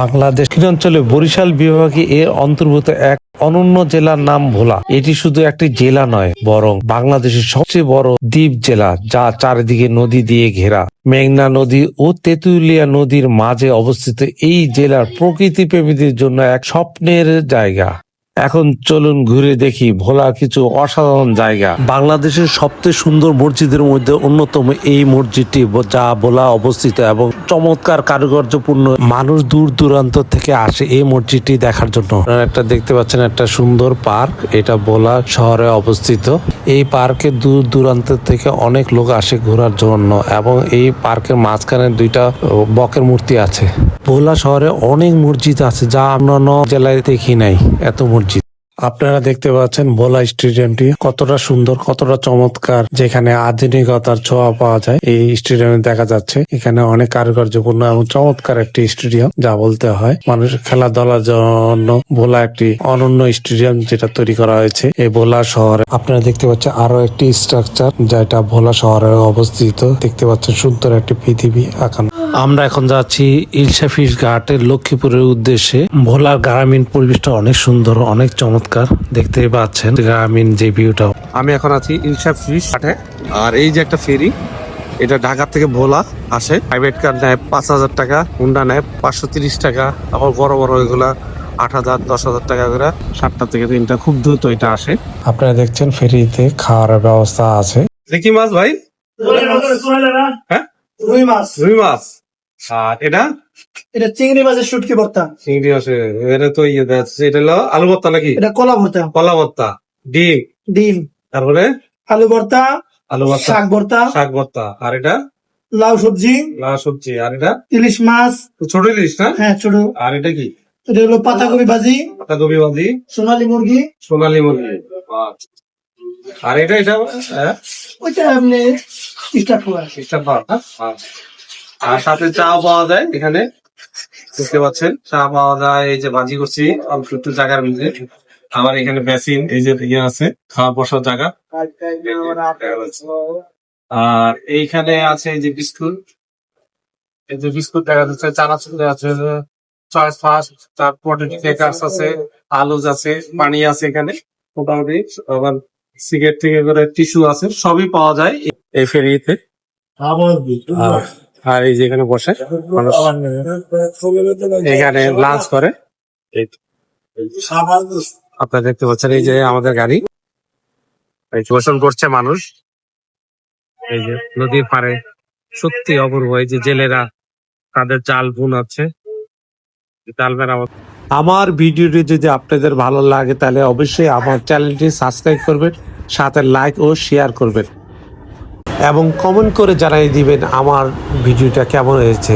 বাংলাদেশ দক্ষিণাঞ্চলে বরিশাল বিভাগে এর অন্তর্ভুক্ত এক অনন্য জেলার নাম ভোলা। এটি শুধু একটি জেলা নয়, বরং বাংলাদেশের সবচেয়ে বড় দ্বীপ জেলা, যা চারিদিকে নদী দিয়ে ঘেরা। মেঘনা নদী ও তেঁতুলিয়া নদীর মাঝে অবস্থিত এই জেলার প্রকৃতি প্রেমীদের জন্য এক স্বপ্নের জায়গা। এখন চলুন ঘুরে দেখি ভোলার কিছু অসাধারণ জায়গা। বাংলাদেশের সবচেয়ে সুন্দর মসজিদের মধ্যে অন্যতম এই মসজিদটি, যা ভোলা অবস্থিত এবং চমৎকার কারুকার্যপূর্ণ। মানুষ দূর দূরান্ত থেকে আসে এই মসজিদটি দেখার জন্য। আপনারা একটা দেখতে পাচ্ছেন একটা সুন্দর পার্ক, এটা ভোলা শহরে অবস্থিত। এই পার্কে দূর দূরান্ত থেকে অনেক লোক আসে ঘোরার জন্য এবং এই পার্কের মাঝখানে দুইটা বকের মূর্তি আছে। ভোলা শহরে অনেক মসজিদ আছে, যা অন্যান্য জেলায় দেখি নাই এত মসজিদ। আপনারা দেখতে পাচ্ছেন ভোলা স্টেডিয়ামটি কতটা সুন্দর, কতটা চমৎকার, যেখানে আধুনিকতার ছোঁয়া পাওয়া যায়। এই স্টেডিয়ামে দেখা যাচ্ছে এখানে অনেক কারুকার্যপূর্ণ এবং চমৎকার একটি স্টেডিয়াম, যা বলতে হয়। মানুষের খেলাধুলার জন্য ভোলা একটি অনন্য স্টেডিয়াম যেটা তৈরি করা হয়েছে এই ভোলা শহরে। আপনারা দেখতে পাচ্ছেন আরো একটি স্ট্রাকচার, যেটা ভোলা শহরে অবস্থিত। দেখতে পাচ্ছেন সুন্দর একটি পৃথিবী আঁকানো। আমরা এখন যাচ্ছি ইলশা ফিশ ঘাটের লক্ষ্মীপুরের উদ্দেশ্যে। ভোলার গ্রামীণ পরিবেশটা অনেক সুন্দর, অনেক চমৎকার, দেখতেই পাচ্ছেন গ্রামীণ যে ভিউটা। আমি এখন আছি ইলশা ফিশ ঘাটে। আর এই যে একটা ফেরি, এটা ঢাকা থেকে ভোলা আসে। প্রাইভেট কার নেয় 5,000 টাকা, হুন্ডা নেয় 530 টাকা, আবার বড় বড় এগুলা 8,000 10,000 টাকা করে। 7টা থেকে 3টা, খুব দ্রুত এটা আসে। আপনারা দেখছেন ফেরিতে খাওয়ার ব্যবস্থা আছে। কি মাছ ভাই? হ্যাঁ, রুই মাছ। আর এটা চিংড়ি মাছের শুটকি ভর্তা। চিংড়ি আছে। এটা তো এটা হলো আলু ভর্তা নাকি? এটা কলা ভর্তা। কলা ভর্তা, ডিম, তারপরে আলু ভর্তা, শাক ভর্তা। আর এটা লাউ সবজি। আর এটা ইলিশ মাছ, ছোট ইলিশ না? হ্যাঁ ছোট। আর এটা কি? এটা হলো পাতাকপি ভাজি, সোনালী মুরগি। আর এটা হ্যাঁ, ওইটা আপনি আর সাথে চা পাওয়া যায় এখানে, দেখতে পাচ্ছেন চা পাওয়া যায়। এই যে ভাজি করছি অল্প একটু জায়গার মধ্যে। আমার এখানে বেসিন, এই যে ইয়ে আছে খাওয়া বসার জায়গা। আর এইখানে আছে এই যে বিস্কুট, দেখা যাচ্ছে, চানাচুর আছে, চয়েস ফার্স্ট, তার পটেটো কেকার্স আছে, আলু আছে, পানি আছে এখানে মোটামুটি। আবার সিগারেট থেকে করে টিস্যু আছে, সবই পাওয়া যায় এই ফেরিতে। আর এই যে এখানে বসে মানুষ এখানে লাঞ্চ করে। আপনারা দেখতে পাচ্ছেন এই যে আমাদের গাড়ি গোসল করছে মানুষ এই যে নদীর পাড়ে। সত্যি অপূর্ব, এই যে জেলেরা তাদের জাল বুনাচ্ছে, জাল মেরামত। আমার ভিডিওটি যদি আপনাদের ভালো লাগে তাহলে অবশ্যই আমার চ্যানেলটি সাবস্ক্রাইব করবেন, সাথে লাইক ও শেয়ার করবেন এবং কমেন্ট করে জানিয়ে দিবেন আমার ভিডিওটা কেমন হয়েছে।